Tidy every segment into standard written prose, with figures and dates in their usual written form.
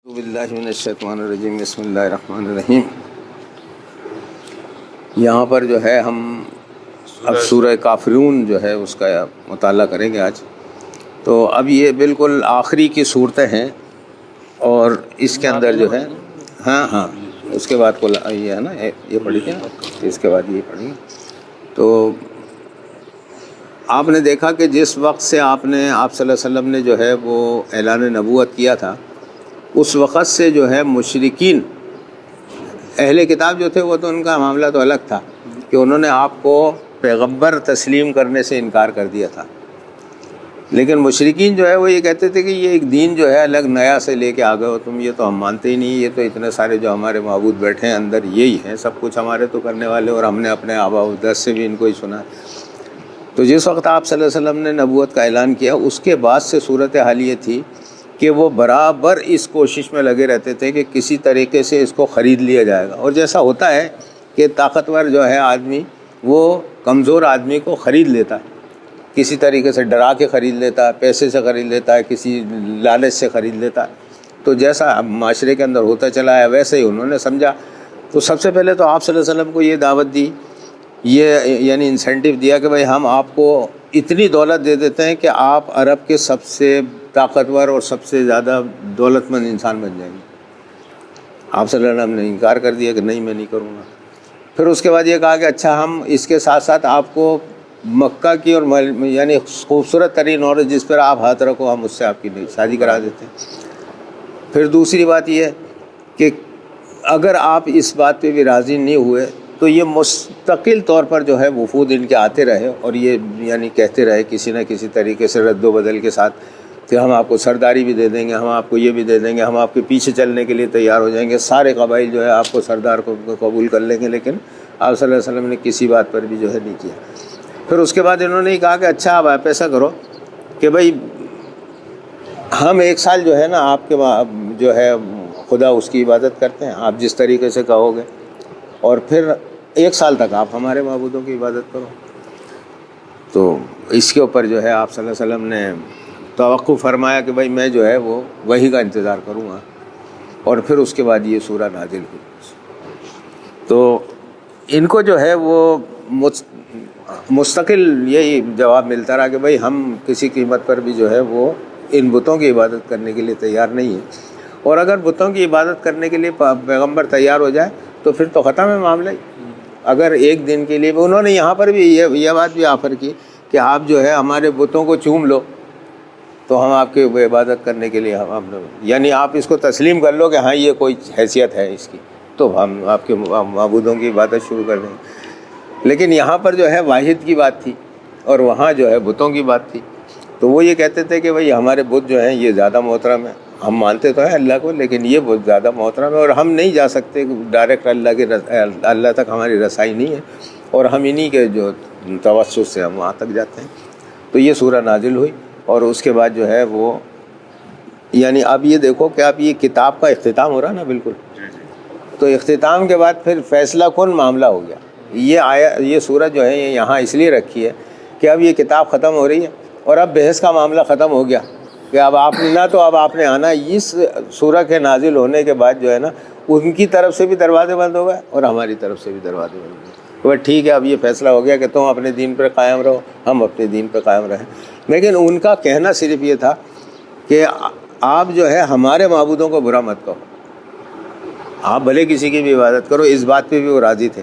باللہ من الشیطان الرجیم بسم اللہ الرحمن الرحیم۔ یہاں پر جو ہے ہم اب سورہ کافرون جو ہے اس کا مطالعہ کریں گے آج۔ تو اب یہ بالکل آخری کی صورتیں ہیں اور اس کے اندر جو ہے ہاں اس کے بعد یہ ہے نا یہ پڑھی تھی نا، اس کے بعد یہ پڑھی۔ تو آپ نے دیکھا کہ جس وقت سے آپ صلی اللہ علیہ وسلم نے جو ہے وہ اعلان نبوت کیا تھا، اس وقت سے جو ہے مشرکین اہل کتاب جو تھے وہ تو ان کا معاملہ تو الگ تھا کہ انہوں نے آپ کو پیغمبر تسلیم کرنے سے انکار کر دیا تھا، لیکن مشرکین جو ہے وہ یہ کہتے تھے کہ یہ ایک دین جو ہے الگ نیا سے لے کے آ گئے ہو تم، یہ تو ہم مانتے ہی نہیں، یہ تو اتنے سارے جو ہمارے معبود بیٹھے ہیں اندر یہی ہیں، سب کچھ ہمارے تو کرنے والے، اور ہم نے اپنے آباء و اجداد سے بھی ان کو ہی سنا ہے۔ تو جس وقت آپ صلی اللہ علیہ وسلم نے نبوت کا اعلان کیا، اس کے بعد سے صورتحال یہ تھی کہ وہ برابر اس کوشش میں لگے رہتے تھے کہ کسی طریقے سے اس کو خرید لیا جائے گا۔ اور جیسا ہوتا ہے کہ طاقتور جو ہے آدمی وہ کمزور آدمی کو خرید لیتا ہے، کسی طریقے سے ڈرا کے خرید لیتا ہے، پیسے سے خرید لیتا ہے، کسی لالچ سے خرید لیتا ہے۔ تو جیسا معاشرے کے اندر ہوتا چلا ہے ویسے ہی انہوں نے سمجھا۔ تو سب سے پہلے تو آپ صلی اللہ علیہ وسلم کو یہ دعوت دی، یہ یعنی انسینٹیو دیا کہ بھائی ہم آپ کو اتنی دولت دے دیتے ہیں کہ آپ عرب کے سب سے طاقتور اور سب سے زیادہ دولت مند انسان بن جائیں گے۔ آپ صلی اللہ علیہ وسلم نے انکار کر دیا کہ نہیں، میں نہیں کروں گا۔ پھر اس کے بعد یہ کہا کہ اچھا ہم اس کے ساتھ ساتھ آپ کو مکہ کی اور یعنی خوبصورت ترین عورت جس پر آپ ہاتھ رکھو ہم اس سے آپ کی شادی کرا دیتے ہیں۔ پھر دوسری بات یہ کہ اگر آپ اس بات پہ بھی راضی نہیں ہوئے تو یہ مستقل طور پر جو ہے وفود ان کے آتے رہے اور یہ یعنی کہتے رہے کسی نہ کسی طریقے سے رد و بدل کے ساتھ کہ ہم آپ کو سرداری بھی دے دیں گے، ہم آپ کو یہ بھی دے دیں گے، ہم آپ کے پیچھے چلنے کے لیے تیار ہو جائیں گے، سارے قبائل جو ہے آپ کو سردار کو قبول کر لیں گے، لیکن آپ صلی اللہ علیہ وسلم نے کسی بات پر بھی جو ہے نہیں کیا۔ پھر اس کے بعد انہوں نے کہا کہ اچھا اب آپ ایسا کرو کہ بھائی ہم ایک سال جو ہے نا آپ کے جو ہے خدا اس کی عبادت کرتے ہیں، آپ جس طریقے سے کہو گے، اور پھر ایک سال تک آپ ہمارے معبودوں کی عبادت کرو۔ تو اس کے اوپر جو ہے آپ صلی اللہ علیہ وسلم نے توقع فرمایا کہ بھائی میں جو ہے وہ وحی کا انتظار کروں گا، اور پھر اس کے بعد یہ سورہ نازل ہوئی۔ تو ان کو جو ہے وہ مستقل یہی جواب ملتا رہا کہ بھائی ہم کسی قیمت پر بھی جو ہے وہ ان بتوں کی عبادت کرنے کے لیے تیار نہیں ہیں، اور اگر بتوں کی عبادت کرنے کے لیے پیغمبر تیار ہو جائے تو پھر تو ختم ہے معاملہ ہی۔ اگر ایک دن کے لیے انہوں نے یہاں پر بھی یہ بات بھی آفر کی کہ آپ جو ہے ہمارے بتوں کو چوم لو تو ہم آپ کی عبادت کرنے کے لیے یعنی آپ اس کو تسلیم کر لو کہ ہاں یہ کوئی حیثیت ہے اس کی، تو ہم آپ کے معبودوں کی عبادت شروع کر دیں گے۔ لیکن یہاں پر جو ہے واحد کی بات تھی اور وہاں جو ہے بتوں کی بات تھی۔ تو وہ یہ کہتے تھے کہ بھائی ہمارے بت جو ہیں یہ زیادہ محترم ہیں، ہم مانتے تو ہیں اللہ کو لیکن یہ بہت زیادہ محترم ہے، اور ہم نہیں جا سکتے ڈائریکٹ اللہ تک ہماری رسائی نہیں ہے، اور ہم انہی کے جو توسط سے ہم وہاں تک جاتے ہیں۔ تو یہ سورہ نازل ہوئی، اور اس کے بعد جو ہے وہ یعنی اب یہ دیکھو کہ اب یہ کتاب کا اختتام ہو رہا نا بالکل، تو اختتام کے بعد پھر فیصلہ کن معاملہ ہو گیا۔ یہ سورہ جو ہے یہ یہاں اس لیے رکھی ہے کہ اب یہ کتاب ختم ہو رہی ہے، اور اب بحث کا معاملہ ختم ہو گیا کہ اب آپ نے تو اب آپ نے آنا۔ اس سورہ کے نازل ہونے کے بعد جو ہے نا ان کی طرف سے بھی دروازے بند ہو گئے اور ہماری طرف سے بھی دروازے بند ہو گئے۔ تو ٹھیک ہے اب یہ فیصلہ ہو گیا کہ تم اپنے دین پر قائم رہو، ہم اپنے دین پر قائم رہیں۔ لیکن ان کا کہنا صرف یہ تھا کہ آپ جو ہے ہمارے معبودوں کو برا مت کہو، آپ بھلے کسی کی بھی عبادت کرو، اس بات پہ بھی وہ راضی تھے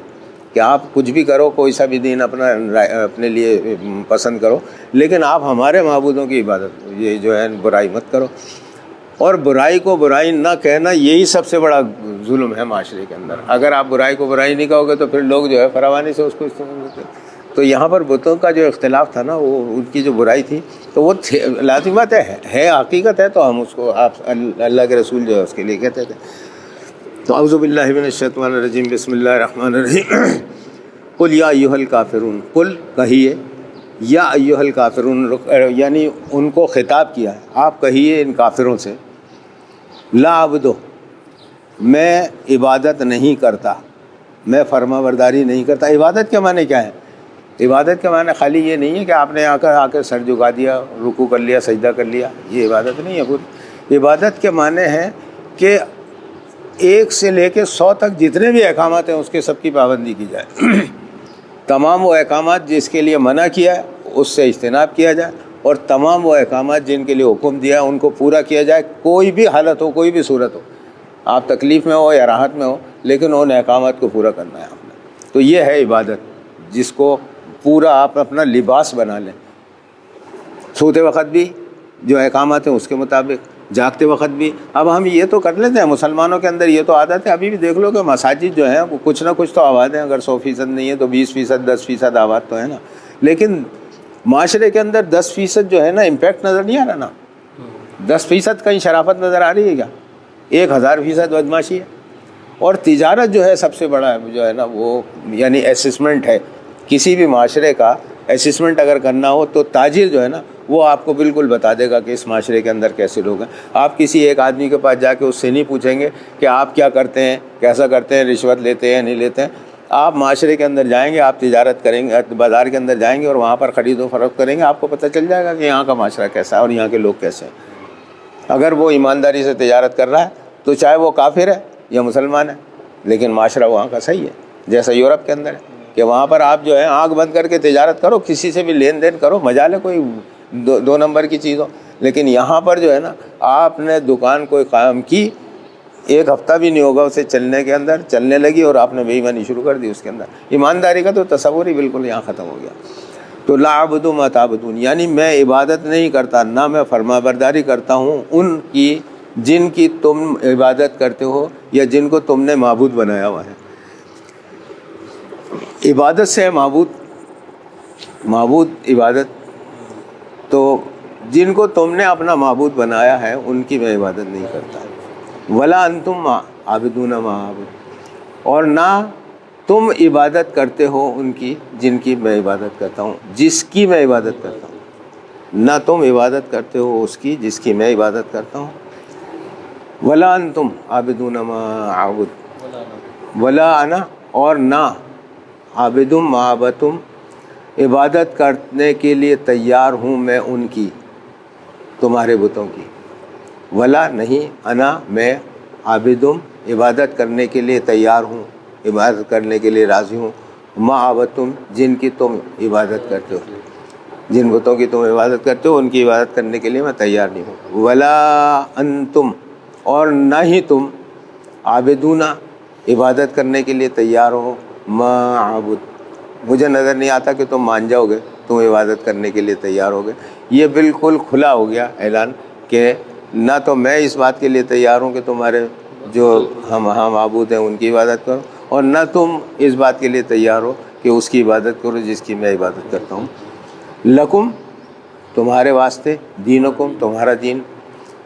کہ آپ کچھ بھی کرو، کوئی سا بھی دین اپنے لیے پسند کرو، لیکن آپ ہمارے معبودوں کی عبادت یہ جو ہے برائی مت کرو۔ اور برائی کو برائی نہ کہنا یہی سب سے بڑا ظلم ہے معاشرے کے اندر۔ اگر آپ برائی کو برائی نہیں کہو گے تو پھر لوگ جو ہے فراوانی سے اس کو استعمال کرتے ہیں۔ تو یہاں پر بتوں کا جو اختلاف تھا نا، وہ ان کی جو برائی تھی تو وہ لازمات ہے حقیقت ہے، تو ہم اس کو آپ اللہ کے رسول جو ہے اس کے لیے کہتے تھے۔ تو اعوذ باللہ من الشیطان الرجیم بسم اللہ الرحمن الرحیم۔ قل یا ایھا الکافرون، قل کہیے، یا ایھا الکافرون یعنی ان کو خطاب کیا ہے، آپ کہیے ان کافروں سے، لا اعبد، میں عبادت نہیں کرتا، میں فرما برداری نہیں کرتا۔ عبادت کے معنی کیا ہے؟ عبادت کے معنی خالی یہ نہیں ہے کہ آپ نے آ کر سر جھکا دیا، رکوع کر لیا، سجدہ کر لیا، یہ عبادت نہیں ہے۔ عبادت کے معنی ہے کہ 1 سے لے کے 100 تک جتنے بھی احکامات ہیں اس کے سب کی پابندی کی جائے تمام وہ احکامات جس کے لیے منع کیا ہے اس سے اجتناب کیا جائے، اور تمام وہ احکامات جن کے لیے حکم دیا ہے ان کو پورا کیا جائے، کوئی بھی حالت ہو، کوئی بھی صورت ہو، آپ تکلیف میں ہو یا راحت میں ہو، لیکن ان احکامات کو پورا کرنا ہے آپ نے۔ تو یہ ہے عبادت جس کو پورا آپ اپنا لباس بنا لیں، سوتے وقت بھی جو احکامات ہیں اس کے مطابق، جاگتے وقت بھی۔ اب ہم یہ تو کر لیتے ہیں، مسلمانوں کے اندر یہ تو عادت ہے، ابھی بھی دیکھ لو کہ مساجد جو ہیں وہ کچھ نہ کچھ تو آباد ہیں، اگر 100% نہیں ہے تو 20%، 10% آباد تو ہے نا، لیکن معاشرے کے اندر 10% جو ہے نا امپیکٹ نظر نہیں آ رہا نا۔ 10% کہیں شرافت نظر آ رہی ہے کیا؟ 1000% بدماشی ہے۔ اور تجارت جو ہے سب سے بڑا جو ہے نا وہ یعنی اسسمنٹ ہے، کسی بھی معاشرے کا اسسمنٹ اگر کرنا ہو تو تاجر جو ہے نا وہ آپ کو بالکل بتا دے گا کہ اس معاشرے کے اندر کیسے لوگ ہیں۔ آپ کسی ایک آدمی کے پاس جا کے اس سے نہیں پوچھیں گے کہ آپ کیا کرتے ہیں، کیسا کرتے ہیں، رشوت لیتے ہیں نہیں لیتے ہیں۔ آپ معاشرے کے اندر جائیں گے، آپ تجارت کریں گے، بازار کے اندر جائیں گے اور وہاں پر خرید و فروخت کریں گے، آپ کو پتہ چل جائے گا کہ یہاں کا معاشرہ کیسا ہے اور یہاں کے لوگ کیسے ہیں۔ اگر وہ ایمانداری سے تجارت کر رہا ہے تو چاہے وہ کافر ہے یا مسلمان ہے، لیکن معاشرہ وہاں کا صحیح ہے، جیسا یورپ کے اندر ہے کہ وہاں پر آپ جو ہے آنکھ بند کر کے تجارت کرو، کسی سے بھی لین دین کرو، مجال ہے کوئی دو نمبر کی چیز ہو۔ لیکن یہاں پر جو ہے نا آپ نے دکان کوئی قائم کی، 1 ہفتہ بھی نہیں ہوگا اسے چلنے کے اندر، چلنے لگی اور آپ نے بے ایمانی شروع کر دی اس کے اندر، ایمانداری کا تو تصور ہی بالکل یہاں ختم ہو گیا۔ تو لا اعبد ما تعبدون، یعنی میں عبادت نہیں کرتا، نہ میں فرما برداری کرتا ہوں ان کی جن کی تم عبادت کرتے ہو یا جن کو تم نے معبود بنایا ہوا ہے۔ عبادت سے معبود عبادت، تو جن کو تم نے اپنا معبود بنایا ہے ان کی میں عبادت نہیں کرتا۔ ولا انتم عابدون ما اعبد، اور نہ تم عبادت کرتے ہو ان کی جن کی میں عبادت کرتا ہوں، جس کی میں عبادت کرتا ہوں، نہ تم عبادت کرتے ہو اس کی جس کی میں عبادت کرتا ہوں۔ ولا انتم عابدون ما اعبد، ولا انا، اور نہ عابدم ما عبدتم، عبادت کرنے کے لیے تیار ہوں میں ان کی، تمہارے بتوں کی۔ ولا نہیں، انا میں، عابدم عبادت کرنے کے لیے تیار ہوں، عبادت کرنے کے لیے راضی ہوں، ما عبدتم جن کی تم عبادت کرتے ہو، جن بتوں کی تم عبادت کرتے ہو ان کی عبادت کرنے کے لیے میں تیار نہیں ہوں۔ ولا انتم، اور نہ ہی تم، عابدون عبادت کرنے کے لیے تیار ہو، ما عبد مجھے نظر نہیں آتا کہ تم مان جاؤ گے، تم عبادت کرنے کے لیے تیار ہو گے۔ یہ بالکل کھلا ہو گیا اعلان کہ نہ تو میں اس بات کے لیے تیار ہوں کہ تمہارے جو ہم معبود ہیں ان کی عبادت کرو، اور نہ تم اس بات کے لیے تیار ہو کہ اس کی عبادت کرو جس کی میں عبادت کرتا ہوں۔ لکم تمہارے واسطے، دینکم تمہارا دین،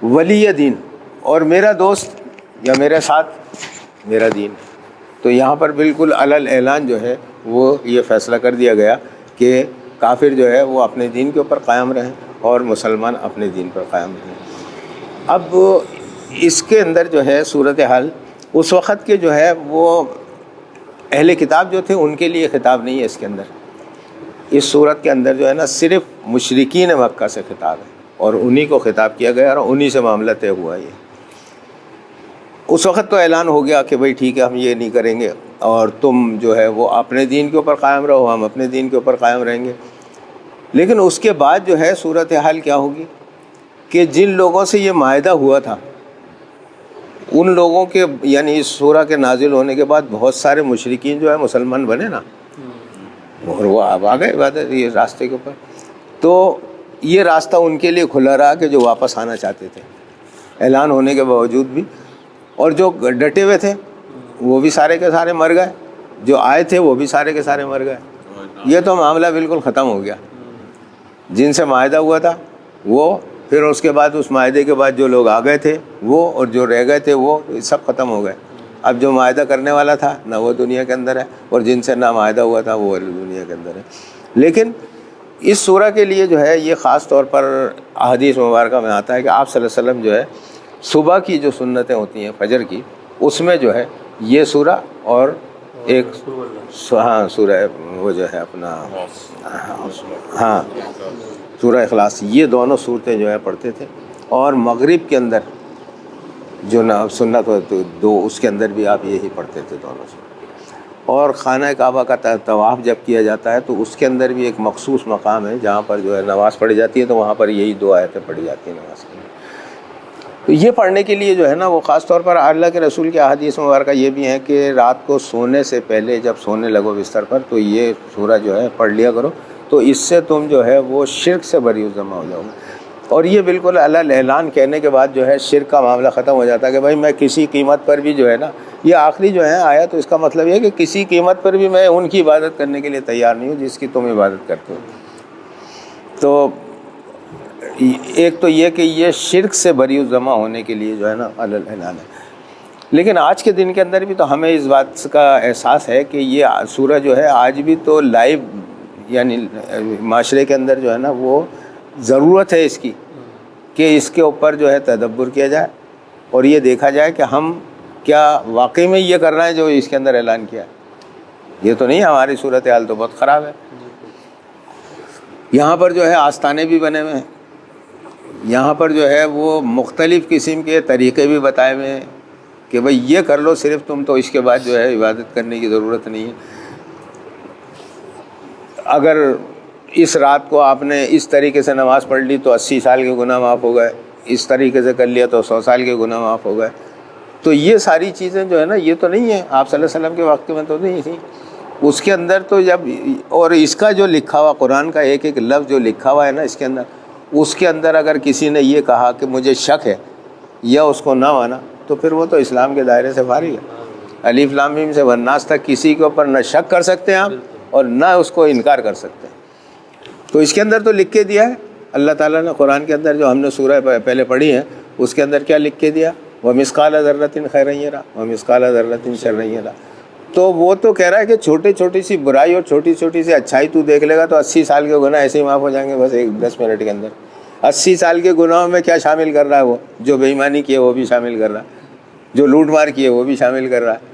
ولی دین اور میرا دوست یا میرے ساتھ میرا دین۔ تو یہاں پر بالکل علل اعلان جو ہے وہ یہ فیصلہ کر دیا گیا کہ کافر جو ہے وہ اپنے دین کے اوپر قائم رہیں اور مسلمان اپنے دین پر قائم رہیں۔ اب اس کے اندر جو ہے صورتحال اس وقت کے جو ہے وہ اہل کتاب جو تھے ان کے لیے خطاب نہیں ہے اس کے اندر، اس صورت کے اندر جو ہے نا صرف مشرکین مکہ سے خطاب ہے اور انہی کو خطاب کیا گیا اور انہی سے معاملہ طے ہوا۔ یہ اس وقت تو اعلان ہو گیا کہ بھائی ٹھیک ہے ہم یہ نہیں کریں گے اور تم جو ہے وہ اپنے دین کے اوپر قائم رہو، ہم اپنے دین کے اوپر قائم رہیں گے۔ لیکن اس کے بعد جو ہے صورتحال کیا ہوگی کہ جن لوگوں سے یہ معاہدہ ہوا تھا ان لوگوں کے یعنی اس سورہ کے نازل ہونے کے بعد بہت سارے مشرکین جو ہے مسلمان بنے نا، اور وہ اب آ گئے عبادت یہ راستے کے اوپر۔ تو یہ راستہ ان کے لیے کھلا رہا کہ جو واپس آنا چاہتے تھے اعلان ہونے کے باوجود بھی، اور جو ڈٹے ہوئے تھے وہ بھی سارے کے سارے مر گئے، جو آئے تھے وہ بھی سارے کے سارے مر گئے۔ یہ تو معاملہ بالکل ختم ہو گیا۔ جن سے معاہدہ ہوا تھا وہ، پھر اس کے بعد اس معاہدے کے بعد جو لوگ آ گئے تھے وہ اور جو رہ گئے تھے وہ سب ختم ہو گئے۔ اب جو معاہدہ کرنے والا تھا نہ وہ دنیا کے اندر ہے، اور جن سے نہ معاہدہ ہوا تھا وہ دنیا کے اندر ہے۔ لیکن اس سورہ کے لیے جو ہے یہ خاص طور پر احادیث مبارکہ میں آتا ہے کہ آپ صلی اللہ علیہ وسلم جو ہے صبح کی جو سنتیں ہوتی ہیں فجر کی، اس میں جو ہے یہ سورہ اور ایک سورہ وہ جو ہے اپنا سورہ اخلاص، یہ دونوں صورتیں جو ہے پڑھتے تھے، اور مغرب کے اندر جو سنت ہو تو دو، اس کے اندر بھی آپ یہی پڑھتے تھے دونوں سے. اور خانہ کعبہ کا طواف جب کیا جاتا ہے تو اس کے اندر بھی ایک مخصوص مقام ہے جہاں پر جو ہے نماز پڑھی جاتی ہے، تو وہاں پر یہی 2 آیتیں پڑھی جاتی ہیں نماز کے لیے. تو یہ پڑھنے کے لیے جو ہے نا وہ خاص طور پر اللہ کے رسول کی احادیث مبارکہ یہ بھی ہیں کہ رات کو سونے سے پہلے جب سونے لگو بستر پر تو یہ سورہ جو ہے پڑھ لیا کرو، تو اس سے تم جو ہے وہ شرک سے بری ذمہ ہو جاؤ گے. اور یہ بالکل اللہ اعلان کہنے کے بعد جو ہے شرک کا معاملہ ختم ہو جاتا ہے کہ بھائی میں کسی قیمت پر بھی جو ہے نا، یہ آخری جو ہے آیا تو اس کا مطلب یہ ہے کہ کسی قیمت پر بھی میں ان کی عبادت کرنے کے لیے تیار نہیں ہوں جس کی تم عبادت کرتے ہو. تو ایک تو یہ کہ یہ شرک سے بری ذمہ ہونے کے لیے جو ہے نا اعلان ہے. لیکن آج کے دن کے اندر بھی تو ہمیں اس بات کا احساس ہے کہ یہ سورہ جو ہے آج بھی تو لائیو، یعنی معاشرے کے اندر جو ہے نا وہ ضرورت ہے اس کی کہ اس کے اوپر جو ہے تدبر کیا جائے اور یہ دیکھا جائے کہ ہم کیا واقعی میں یہ کر رہے ہیں جو اس کے اندر اعلان کیا ہے. یہ تو نہیں، ہماری صورتحال تو بہت خراب ہے. یہاں پر جو ہے آستانے بھی بنے ہوئے ہیں، یہاں پر جو ہے وہ مختلف قسم کے طریقے بھی بتائے ہوئے ہیں کہ بھئی یہ کر لو صرف تم، تو اس کے بعد جو ہے عبادت کرنے کی ضرورت نہیں ہے. اگر اس رات کو آپ نے اس طریقے سے نماز پڑھ لی تو 80 سال کے گناہ معاف ہو گئے، اس طریقے سے کر لیا تو 100 سال کے گناہ معاف ہو گئے. تو یہ ساری چیزیں جو ہے نا یہ تو نہیں ہے، آپ صلی اللہ علیہ وسلم کے وقت میں تو نہیں تھی. اس کے اندر تو جب، اور اس کا جو لکھا ہوا قرآن کا ایک ایک لفظ جو لکھا ہوا ہے نا اس کے اندر اگر کسی نے یہ کہا کہ مجھے شک ہے یا اس کو نہ مانا تو پھر وہ تو اسلام کے دائرے سے فارغ ہے. الف لام میم سے والناس تک کسی کے اوپر نہ شک کر سکتے ہیں آپ اور نہ اس کو انکار کر سکتے ہیں. تو اس کے اندر تو لکھ کے دیا ہے اللہ تعالیٰ نے قرآن کے اندر، جو ہم نے سورہ پہلے پڑھی ہے اس کے اندر کیا لکھ کے دیا، وَمِثْقَالَ ذَرَّةٍ خَيْرًا يَرَهُ وَمِثْقَالَ ذَرَّةٍ شَرًّا يَرَهُ. تو وہ تو کہہ رہا ہے کہ چھوٹی سی برائی اور چھوٹی سی اچھائی تو دیکھ لے گا تو 80 سال کے گناہ ایسے ہی معاف ہو جائیں گے بس 10 منٹ کے اندر. 80 سال کے گناہوں میں کیا شامل کر رہا ہے وہ، جو بے ایمانی کی ہے وہ بھی شامل کر رہا ہے، جو لوٹ مار کی ہے وہ بھی شامل کر رہا ہے،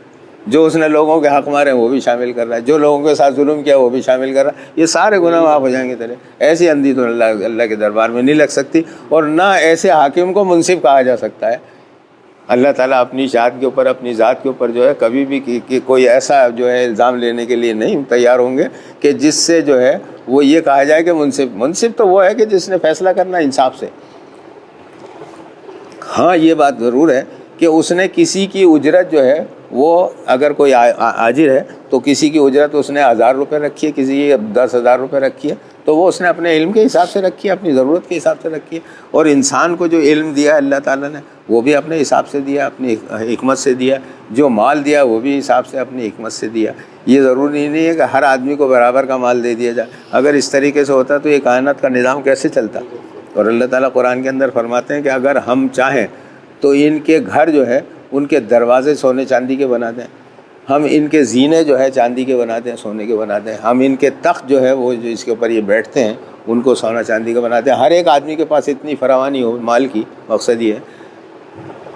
جو اس نے لوگوں کے حق مارے وہ بھی شامل کر رہا ہے، جو لوگوں کے ساتھ ظلم کیا وہ بھی شامل کر رہا ہے. یہ سارے گناہ معاف ہو جائیں گے تیرے. ایسی اندھی تو اللہ کے دربار میں نہیں لگ سکتی، اور نہ ایسے حاکم کو منصف کہا جا سکتا ہے. اللہ تعالیٰ اپنی شان کے اوپر، اپنی ذات کے اوپر جو ہے کبھی بھی کوئی ایسا جو ہے الزام لینے کے لیے نہیں تیار ہوں گے کہ جس سے جو ہے وہ یہ کہا جائے کہ منصف تو وہ ہے کہ جس نے فیصلہ کرنا انصاف سے. ہاں یہ بات ضرور ہے کہ اس نے کسی کی اجرت جو ہے وہ، اگر کوئی آجر ہے تو کسی کی اجرت اس نے 1000 روپے رکھی ہے، کسی کی 10,000 روپے رکھی ہے، تو وہ اس نے اپنے علم کے حساب سے رکھی ہے، اپنی ضرورت کے حساب سے رکھی ہے. اور انسان کو جو علم دیا اللہ تعالیٰ نے وہ بھی اپنے حساب سے دیا، اپنی حکمت سے دیا. جو مال دیا وہ بھی حساب سے اپنی حکمت سے دیا. یہ ضروری نہیں ہے کہ ہر آدمی کو برابر کا مال دے دیا جائے. اگر اس طریقے سے ہوتا تو یہ کائنات کا نظام کیسے چلتا. اور اللہ تعالیٰ قرآن کے اندر فرماتے ہیں کہ اگر ہم چاہیں تو ان کے گھر جو ہے ان کے دروازے سونے چاندی کے بنا دیں، ہم ان کے زینے جو ہے چاندی کے بنا دیں، سونے کے بنا دیں، ہم ان کے تخت جو ہے وہ جو اس کے اوپر یہ بیٹھتے ہیں ان کو سونا چاندی کا بنا دیں. ہر ایک آدمی کے پاس اتنی فراوانی ہو مال کی، مقصد یہ ہے.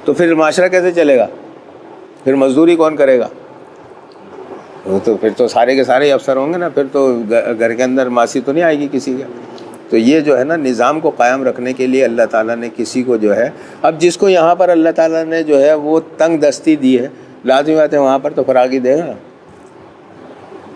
تو پھر معاشرہ کیسے چلے گا؟ پھر مزدوری کون کرے گا؟ تو پھر تو سارے کے سارے افسر ہوں گے نا، پھر تو گھر کے اندر ماسی تو نہیں آئے گی کسی کا. تو یہ جو ہے نا نظام کو قائم رکھنے کے لیے اللہ تعالیٰ نے کسی کو جو ہے، اب جس کو یہاں پر اللہ تعالیٰ نے جو ہے وہ تنگ دستی دی ہے، لازمی بات ہے وہاں پر تو فراغی دے گا.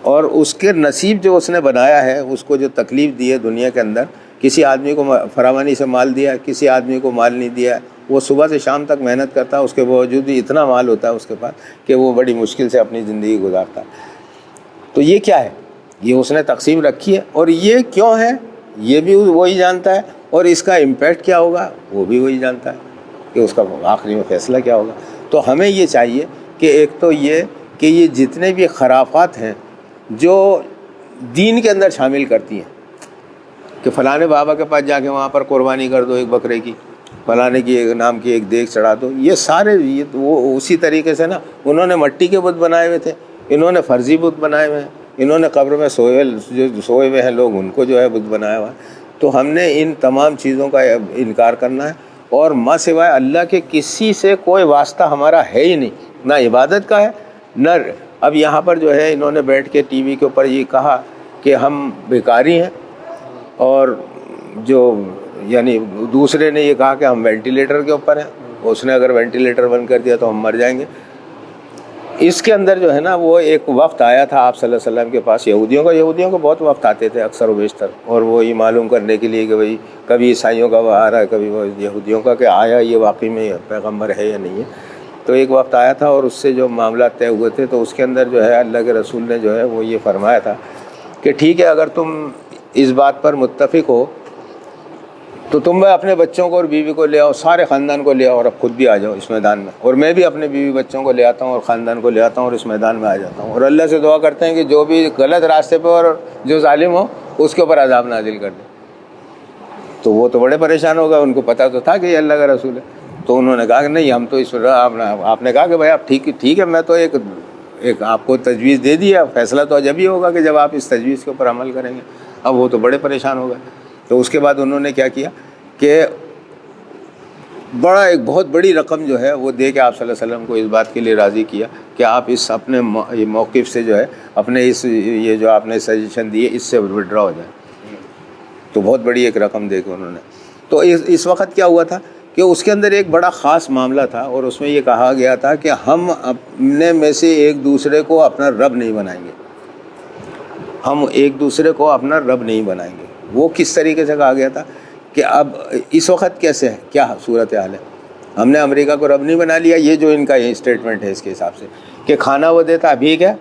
اور اس کے نصیب جو اس نے بنایا ہے، اس کو جو تکلیف دی ہے دنیا کے اندر، کسی آدمی کو فراوانی سے مال دیا، کسی آدمی کو مال نہیں دیا. وہ صبح سے شام تک محنت کرتا ہے، اس کے باوجود بھی اتنا مال ہوتا ہے اس کے پاس کہ وہ بڑی مشکل سے اپنی زندگی گزارتا ہے. تو یہ کیا ہے؟ یہ اس نے تقسیم رکھی ہے. اور یہ کیوں ہے یہ بھی وہی جانتا ہے، اور اس کا امپیکٹ کیا ہوگا وہ بھی وہی جانتا ہے کہ اس کا آخری میں فیصلہ کیا ہوگا. تو ہمیں یہ چاہیے کہ ایک تو یہ کہ یہ جتنے بھی خرافات ہیں جو دین کے اندر شامل کرتی ہیں کہ فلانے بابا کے پاس جا کے وہاں پر قربانی کر دو ایک بکرے کی، فلانے کی ایک نام کی ایک دیگ چڑھا دو، یہ سارے وہ اسی طریقے سے نا انہوں نے مٹی کے بت بنائے ہوئے تھے، انہوں نے فرضی بت بنائے ہوئے ہیں، انہوں نے قبر میں سوئے ہوئے ہیں لوگ ان کو جو ہے بت بنایا ہوا ہے. تو ہم نے ان تمام چیزوں کا انکار کرنا ہے، اور ماں سوائے اللہ کے کسی سے کوئی واسطہ ہمارا ہے ہی نہیں، نہ عبادت کا ہے نہ. اب یہاں پر جو ہے انہوں نے بیٹھ کے ٹی وی کے اوپر یہ کہا کہ ہم بیکاری ہیں، اور جو یعنی دوسرے نے یہ کہا کہ ہم وینٹیلیٹر کے اوپر ہیں، اس نے اگر وینٹیلیٹر بند کر دیا تو ہم مر جائیں گے. اس کے اندر جو ہے نا وہ ایک وفد آیا تھا آپ صلی اللہ علیہ وسلم کے پاس یہودیوں کو بہت وفد آتے تھے اکثر و بیشتر, اور وہ یہ معلوم کرنے کے لیے کہ بھئی کبھی عیسائیوں کا وہ آ رہا ہے, کبھی وہ یہودیوں کا کہ آیا یہ واقعی میں پیغمبر ہے یا نہیں ہے. تو ایک وقت آیا تھا اور اس سے جو معاملات طے ہوئے تھے, تو اس کے اندر جو ہے اللہ کے رسول نے جو ہے وہ یہ فرمایا تھا کہ ٹھیک ہے اگر تم اس بات پر متفق ہو تو تم اپنے بچوں کو اور بیوی کو لے آؤ, سارے خاندان کو لے آؤ اور اب خود بھی آ جاؤ اس میدان میں, اور میں بھی اپنے بیوی بچوں کو لے آتا ہوں اور خاندان کو لے آتا ہوں اور اس میدان میں آ جاتا ہوں, اور اللہ سے دعا کرتے ہیں کہ جو بھی غلط راستے پہ اور جو ظالم ہو اس کے اوپر عذاب نازل کر دے. تو وہ تو بڑے پریشان ہو گئے, ان کو پتہ تو تھا کہ یہ اللہ کا رسول ہے. تو انہوں نے کہا کہ نہیں ہم تو اس آپ نے کہا کہ بھائی آپ ٹھیک ہے, میں تو ایک آپ کو تجویز دے دیا, فیصلہ تو جب ہی ہوگا کہ جب آپ اس تجویز کے اوپر عمل کریں گے. اب وہ تو بڑے پریشان ہو گئے. تو اس کے بعد انہوں نے کیا کیا کہ ایک بہت بڑی رقم جو ہے وہ دے کے آپ صلی اللہ علیہ وسلم کو اس بات کے لیے راضی کیا کہ آپ اس اپنے موقف سے جو ہے اپنے یہ جو آپ نے سجیشن دی ہے اس سے وڈرا ہو جائے. تو بہت بڑی ایک رقم دے کے انہوں نے. تو اس وقت کیا ہوا تھا کہ اس کے اندر ایک بڑا خاص معاملہ تھا, اور اس میں یہ کہا گیا تھا کہ ہم اپنے میں سے ایک دوسرے کو اپنا رب نہیں بنائیں گے, ہم ایک دوسرے کو اپنا رب نہیں بنائیں گے. وہ کس طریقے سے کہا گیا تھا کہ اب اس وقت کیسے ہے, کیا صورتحال ہے, ہم نے امریکہ کو رب نہیں بنا لیا, یہ جو ان کا یہ اسٹیٹمنٹ ہے اس کے حساب سے کہ کھانا وہ دیتا ہے, ابھی کیا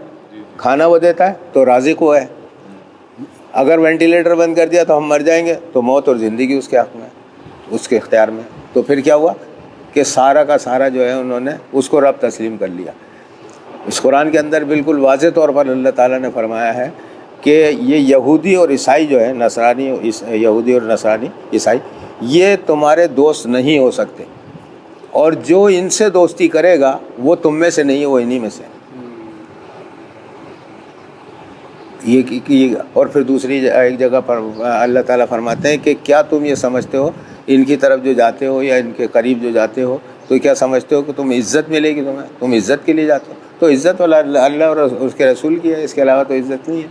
کھانا وہ دیتا ہے تو رازق وہ ہے, اگر وینٹیلیٹر بند کر دیا تو ہم مر جائیں گے, تو موت اور زندگی اس کے حق میں, اس کے اختیار میں. تو پھر کیا ہوا کہ سارا کا سارا جو ہے انہوں نے اس کو رب تسلیم کر لیا. اس قرآن کے اندر بالکل واضح طور پر اللہ تعالیٰ نے فرمایا ہے کہ یہ یہودی اور عیسائی جو ہے یہودی اور نصرانی عیسائی یہ تمہارے دوست نہیں ہو سکتے, اور جو ان سے دوستی کرے گا وہ تم میں سے نہیں ہے, وہ انہی میں سے. یہ اور پھر دوسری ایک جگہ پر اللہ تعالیٰ فرماتے ہیں کہ کیا تم یہ سمجھتے ہو ان کی طرف جو جاتے ہو یا ان کے قریب جو جاتے ہو تو کیا سمجھتے ہو کہ تم عزت ملے گی تمہیں, تم عزت کے لیے جاتے ہو, تو عزت والا اللہ اور اس کے رسول کی ہے, اس کے علاوہ تو عزت نہیں ہے.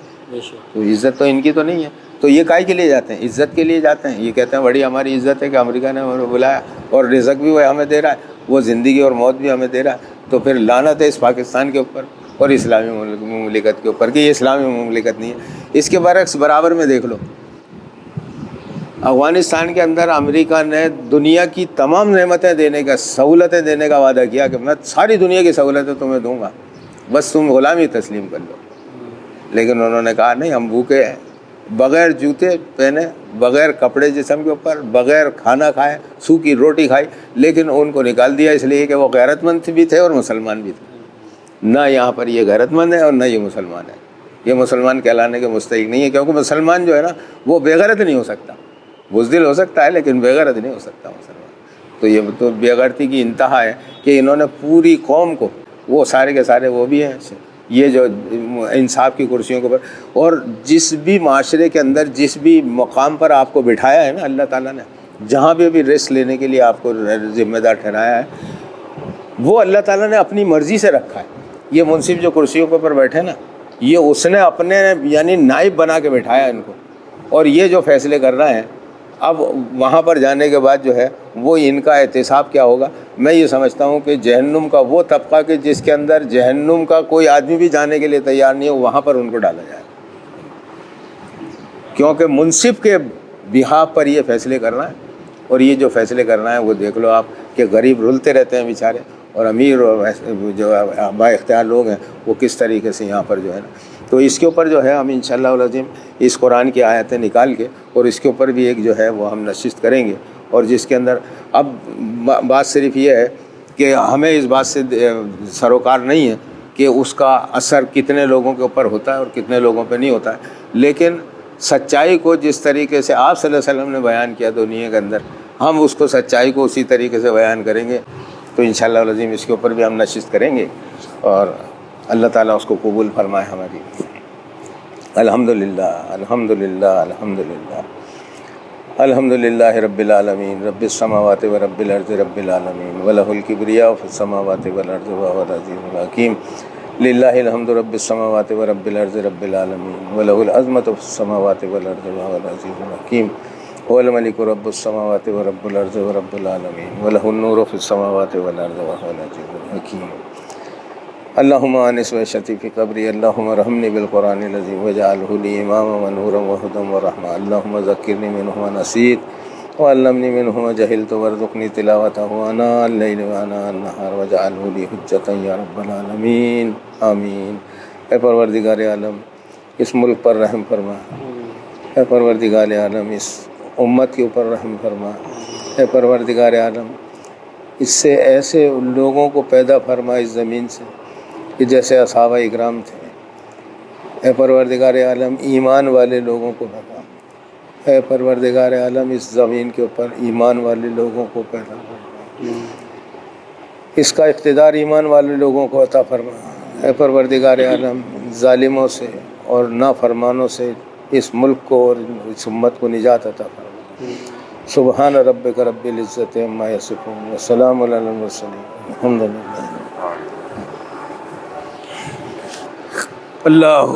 تو عزت تو ان کی تو نہیں ہے, تو یہ کائے کے لیے جاتے ہیں, عزت کے لیے جاتے ہیں. یہ کہتے ہیں بڑی ہماری عزت ہے کہ امریکہ نے ہمیں بلایا اور رزق بھی وہ ہمیں دے رہا ہے, وہ زندگی اور موت بھی ہمیں دے رہا ہے. تو پھر لعنت ہے اس پاکستان کے اوپر اور اسلامی مملکت کے اوپر کہ یہ اسلامی مملکت نہیں ہے. اس کے برعکس برابر میں دیکھ لو, افغانستان کے اندر امریکہ نے دنیا کی تمام نعمتیں دینے کا, سہولتیں دینے کا وعدہ کیا کہ میں ساری دنیا کی سہولتیں تمہیں دوں گا, بس تم غلامی تسلیم کر لو. لیکن انہوں نے کہا نہیں, ہم بھوکے ہیں, بغیر جوتے پہنے, بغیر کپڑے جسم کے اوپر, بغیر کھانا کھائے, سوکھی روٹی کھائی, لیکن ان کو نکال دیا اس لیے کہ وہ غیرت مند بھی تھے اور مسلمان بھی تھے. نہ یہاں پر یہ غیرت مند ہے اور نہ یہ مسلمان ہے, یہ مسلمان کہلانے کے مستحق نہیں ہے, کیونکہ مسلمان جو ہے نا وہ بے غیرت نہیں ہو سکتا, بزدل ہو سکتا ہے لیکن بے غیرت نہیں ہو سکتا مسلمان. تو یہ تو بے غیرتی کی انتہا ہے کہ انہوں نے پوری قوم کو, وہ سارے کے سارے وہ بھی ہیں یہ جو انصاف کی کرسیوں کے اوپر, اور جس بھی معاشرے کے اندر جس بھی مقام پر آپ کو بٹھایا ہے نا اللہ تعالیٰ نے, جہاں پہ بھی ریسک لینے کے لیے آپ کو ذمہ دار ٹھہرایا ہے, وہ اللہ تعالیٰ نے اپنی مرضی سے رکھا ہے. یہ منصف جو کرسیوں کے اوپر بیٹھے نا, یہ اس نے اپنے یعنی نائب بنا کے بٹھایا ان کو, اور یہ جو فیصلے کر رہے ہیں. اب وہاں پر جانے کے بعد جو ہے وہ ان کا احتساب کیا ہوگا. میں یہ سمجھتا ہوں کہ جہنم کا وہ طبقہ کہ جس کے اندر جہنم کا کوئی آدمی بھی جانے کے لیے تیار نہیں ہے, وہاں پر ان کو ڈالا جائے, کیونکہ منصف کے بہاف پر یہ فیصلے کرنا ہے. اور یہ جو فیصلے کرنا ہے وہ دیکھ لو آپ کہ غریب رلتے رہتے ہیں بیچارے, اور امیر اور جو با اختیار لوگ ہیں وہ کس طریقے سے یہاں پر جو ہے نا. تو اس کے اوپر جو ہے ہم انشاءاللہ العظیم اس قرآن کی آیتیں نکال کے اور اس کے اوپر بھی ایک جو ہے وہ ہم نشست کریں گے, اور جس کے اندر اب بات صرف یہ ہے کہ ہمیں اس بات سے سروکار نہیں ہے کہ اس کا اثر کتنے لوگوں کے اوپر ہوتا ہے اور کتنے لوگوں پہ نہیں ہوتا ہے, لیکن سچائی کو جس طریقے سے آپ صلی اللہ علیہ وسلم نے بیان کیا دنیا کے اندر, ہم اس کو سچائی کو اسی طریقے سے بیان کریں گے. تو انشاءاللہ العظیم اس کے اوپر بھی ہم نشست کریں گے, اور اللہ تعالیٰ اس کو قبول فرمائے ہماری. الحمدللہ الحمدللہ الحمدللہ الحمدللہ رب العالمین, رب السماوات و رب الارض رب العالمین, وَلَهُ الْكِبْرِيَاءُ فِي السَّمَاوَاتِ وَالْأَرْضِ وَهُوَ الْعَزِيزُ الْحَكِيمُ. للہ الحمد رب السماوات ورب الارض رب العالمین, وَلَهُ العظمۃ فی السماوات والارض وَهُوَ العزیز الحکیم. والملک رب السماوات ورب الارض ورب العالمین وله النور فی السماوات والارض وهو العزیز الحکیم اللہم آنس وعشتی فی قبری اللہم ارحمنی بالقرآن العظیم واجعلہ لی اماما ونورا وہدی ورحمہ اللہم ذکرنی منہ ما نسیت وعلمنی منہ ما جہلت وارزقنی تلاوتہ آناء اللیل وآناء النہار واجعلہ لی حجتا یا رب العالمین آمین۔ اے پروردگار عالم اس ملک پر رحم فرما، اے پروردگار عالم اس امت کے اوپر رحم فرما، اے پروردگار عالم اس سے ایسے لوگوں کو پیدا فرما اس زمین سے کہ جیسے اصحابہ اکرام تھے۔ اے پروردگار عالم ایمان والے لوگوں کو بتا، اے پروردگار عالم اس زمین کے اوپر ایمان والے لوگوں کو پیدا فرما، اس کا اقتدار ایمان والے لوگوں کو عطا فرما۔ اے پروردگار عالم ظالموں سے اور نافرمانوں سے اس ملک کو اور اس امت کو نجات عطا فرما۔ سبحان ربک رب العزت عما یصفون وسلام علی المرسلین الحمدللہ۔ اللہ